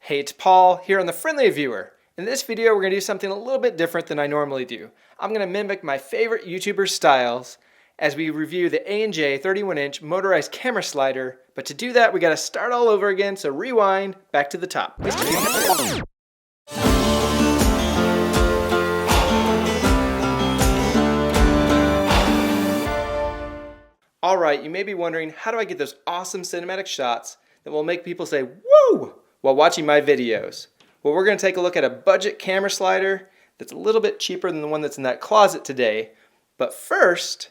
Hey, it's Paul here on the Friendly Viewer. In this video, we're going to do something a little bit different than I normally do. I'm going to mimic my favorite YouTuber styles as we review the A&J 31-inch motorized camera slider. But to do that, we got to start all over again, so rewind back to the top. Alright, you may be wondering, how do I get those awesome cinematic shots that will make people say, woo, while watching my videos? Well, we're going to take a look at a budget camera slider that's a little bit cheaper than the one that's in that closet today. But first,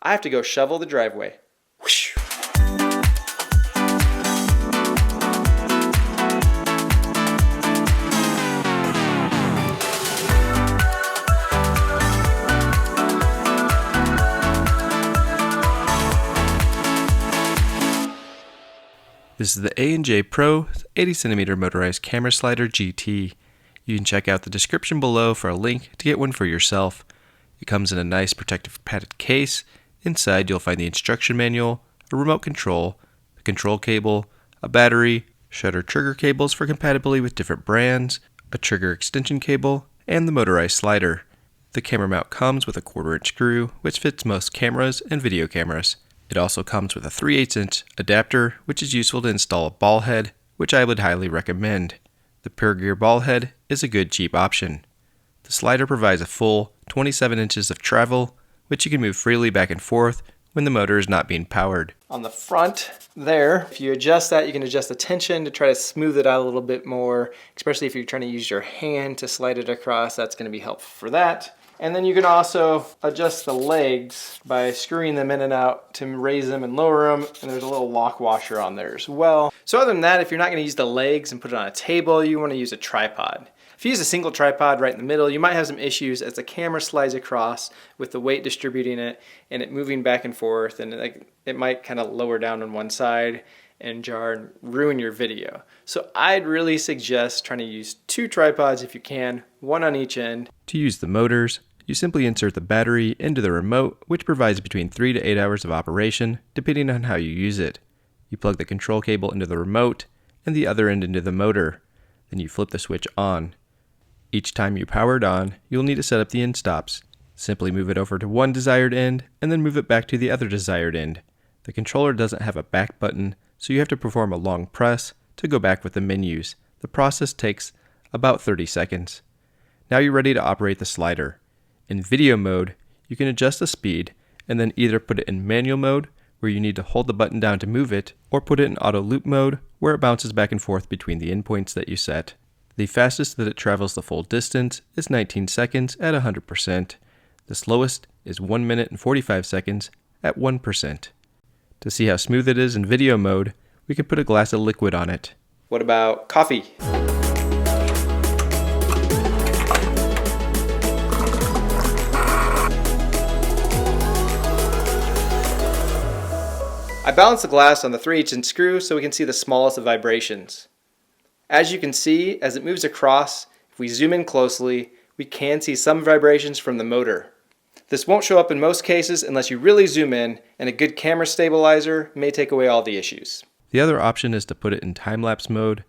I have to go shovel the driveway. Whoosh. This is the A&J Pro 80cm motorized camera slider GT. You can check out the description below for a link to get one for yourself. It comes in a nice protective padded case. Inside you'll find the instruction manual, a remote control, a control cable, a battery, shutter trigger cables for compatibility with different brands, a trigger extension cable, and the motorized slider. The camera mount comes with a 1/4-inch screw, which fits most cameras and video cameras. It also comes with a 3/8-inch adapter, which is useful to install a ball head, which I would highly recommend. The Pure Gear ball head is a good cheap option. The slider provides a full 27 inches of travel, which you can move freely back and forth when the motor is not being powered. On the front there, if you adjust that, you can adjust the tension to try to smooth it out a little bit more, especially if you're trying to use your hand to slide it across. That's going to be helpful for that. And then you can also adjust the legs by screwing them in and out to raise them and lower them. And there's a little lock washer on there as well. So other than that, if you're not going to use the legs and put it on a table, you want to use a tripod. If you use a single tripod right in the middle, you might have some issues as the camera slides across with the weight distributing it and it moving back and forth, and it might kind of lower down on one side and jar and ruin your video. So I'd really suggest trying to use 2 tripods if you can, one on each end. To use the motors, you simply insert the battery into the remote, which provides between 3 to 8 hours of operation, depending on how you use it. You plug the control cable into the remote and the other end into the motor. Then you flip the switch on. Each time you power it on, you'll need to set up the end stops. Simply move it over to one desired end and then move it back to the other desired end. The controller doesn't have a back button, so you have to perform a long press to go back with the menus. The process takes about 30 seconds. Now you're ready to operate the slider. In video mode, you can adjust the speed and then either put it in manual mode, where you need to hold the button down to move it, or put it in auto loop mode, where it bounces back and forth between the endpoints that you set. The fastest that it travels the full distance is 19 seconds at 100%. The slowest is 1 minute and 45 seconds at 1%. To see how smooth it is in video mode, we can put a glass of liquid on it. What about coffee? I balanced the glass on the 3/8-inch screw so we can see the smallest of vibrations. As you can see, as it moves across, if we zoom in closely, we can see some vibrations from the motor. This won't show up in most cases unless you really zoom in, and a good camera stabilizer may take away all the issues. The other option is to put it in time-lapse mode,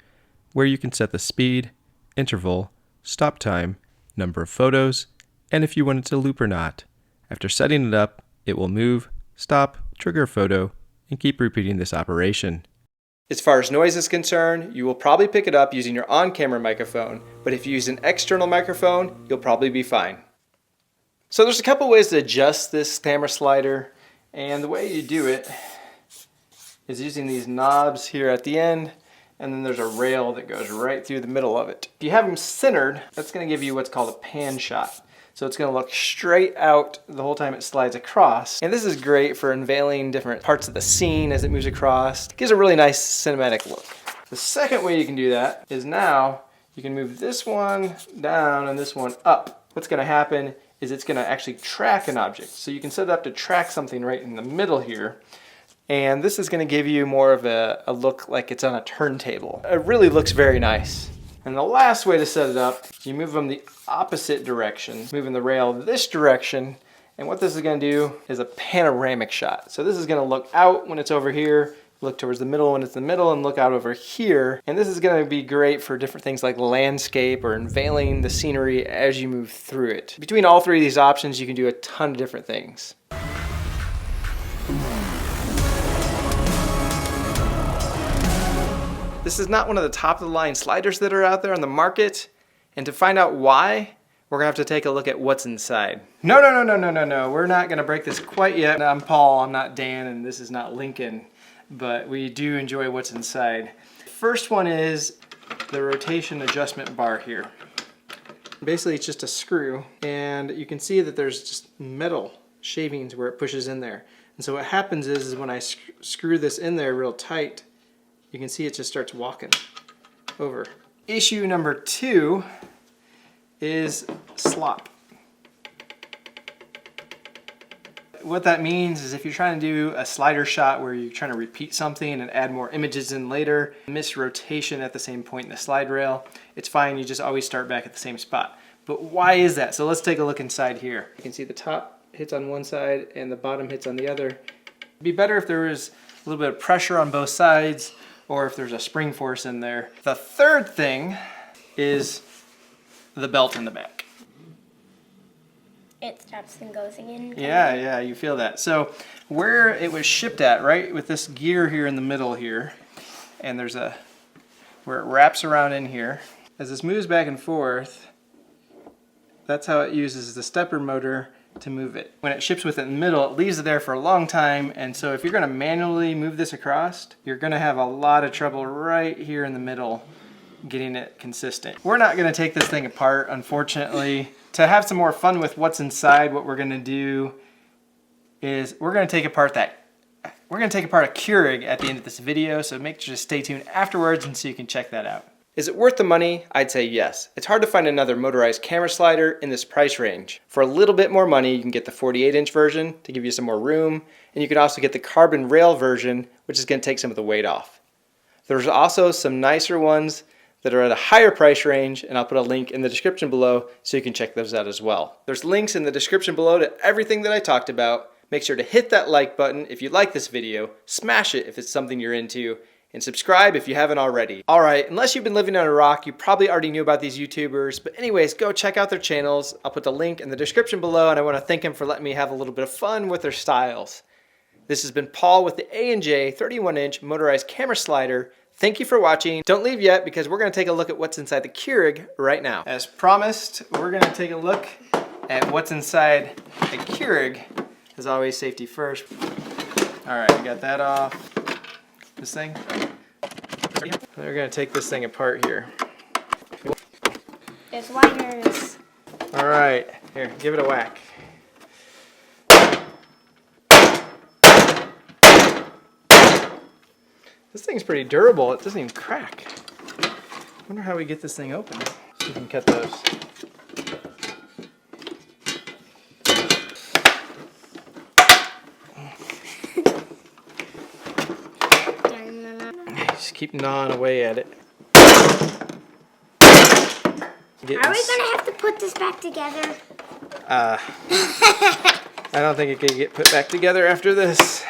where you can set the speed, interval, stop time, number of photos, and if you want it to loop or not. After setting it up, it will move, stop, trigger a photo, and keep repeating this operation. As far as noise is concerned, you will probably pick it up using your on-camera microphone, but if you use an external microphone, you'll probably be fine. So there's a couple ways to adjust this camera slider, and the way you do it is using these knobs here at the end, and then there's a rail that goes right through the middle of it. If you have them centered, that's going to give you what's called a pan shot. So it's going to look straight out the whole time it slides across. And this is great for unveiling different parts of the scene as it moves across. It gives a really nice cinematic look. The second way you can do that is now you can move this one down and this one up. What's going to happen is it's going to actually track an object. So you can set it up to track something right in the middle here. And this is going to give you more of a look like it's on a turntable. It really looks very nice. And the last way to set it up, you move them the opposite direction, moving the rail this direction, and what this is going to do is a panoramic shot. So this is going to look out when it's over here, look towards the middle when it's in the middle, and look out over here. And this is going to be great for different things like landscape or unveiling the scenery as you move through it. Between all three of these options, you can do a ton of different things. This is not one of the top of the line sliders that are out there on the market. And to find out why, we're gonna have to take a look at what's inside. No, we're not gonna break this quite yet. I'm Paul, I'm not Dan, and this is not Lincoln, but we do enjoy what's inside. First one is the rotation adjustment bar here. Basically, it's just a screw, and you can see that there's just metal shavings where it pushes in there. And so what happens is when I screw this in there real tight, you can see it just starts walking over. Issue number 2 is slop. What that means is if you're trying to do a slider shot where you're trying to repeat something and add more images in later, miss rotation at the same point in the slide rail, it's fine, you just always start back at the same spot. But why is that? So let's take a look inside here. You can see the top hits on one side and the bottom hits on the other. It'd be better if there was a little bit of pressure on both sides, or if there's a spring force in there. The third thing is the belt in the back. It stops and goes again. Yeah, you feel that. So where it was shipped at, right, with this gear here in the middle here, and there's where it wraps around in here, as this moves back and forth, that's how it uses the stepper motor to move it. When it ships with it in the middle, it leaves it there for a long time, and so if you're gonna manually move this across, you're gonna have a lot of trouble right here in the middle getting it consistent. We're not gonna take this thing apart, unfortunately. To have some more fun with what's inside, what we're gonna do is we're gonna take apart a Keurig at the end of this video, so make sure to stay tuned afterwards and so you can check that out. Is it worth the money? I'd say yes. It's hard to find another motorized camera slider in this price range. For a little bit more money, you can get the 48-inch version to give you some more room, and you can also get the carbon rail version, which is going to take some of the weight off. There's also some nicer ones that are at a higher price range, and I'll put a link in the description below so you can check those out as well. There's links in the description below to everything that I talked about. Make sure to hit that like button if you like this video, smash it if it's something you're into, and subscribe if you haven't already. Alright, unless you've been living on a rock, you probably already knew about these YouTubers, but anyways, go check out their channels. I'll put the link in the description below, and I want to thank them for letting me have a little bit of fun with their styles. This has been Paul with the A&J 31-inch motorized camera slider. Thank you for watching. Don't leave yet, because we're going to take a look at what's inside the Keurig right now. As promised, we're going to take a look at what's inside the Keurig. As always, safety first. Alright, I got that off. This thing. We're going to take this thing apart here. There's wires. Alright, here, give it a whack. This thing's pretty durable, it doesn't even crack. I wonder how we get this thing open. So we can cut those. Just keep gnawing away at it. Are we gonna have to put this back together? I don't think it can get put back together after this.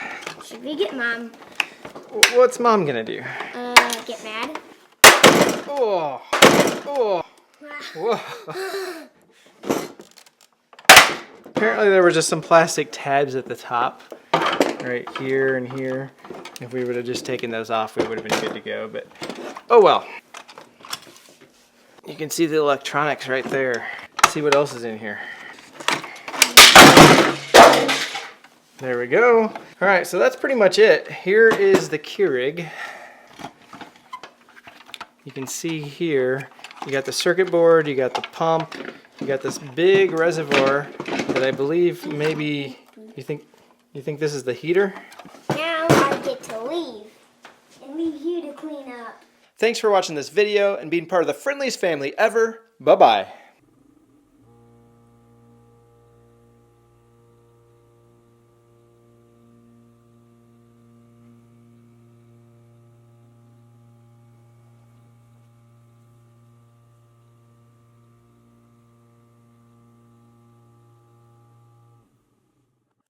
Should we get Mom? What's Mom gonna do? Get mad? Oh. Whoa. Apparently there were just some plastic tabs at the top, right here and here. If we would have just taken those off, we would have been good to go, but oh well. You can see the electronics right there. Let's see what else is in here. There we go. All right, so that's pretty much it. Here is the Keurig. You can see here, you got the circuit board, you got the pump, you got this big reservoir that I believe maybe, you think this is the heater? Now I get to leave and leave you to clean up. Thanks for watching this video and being part of the friendliest family ever. Bye-bye.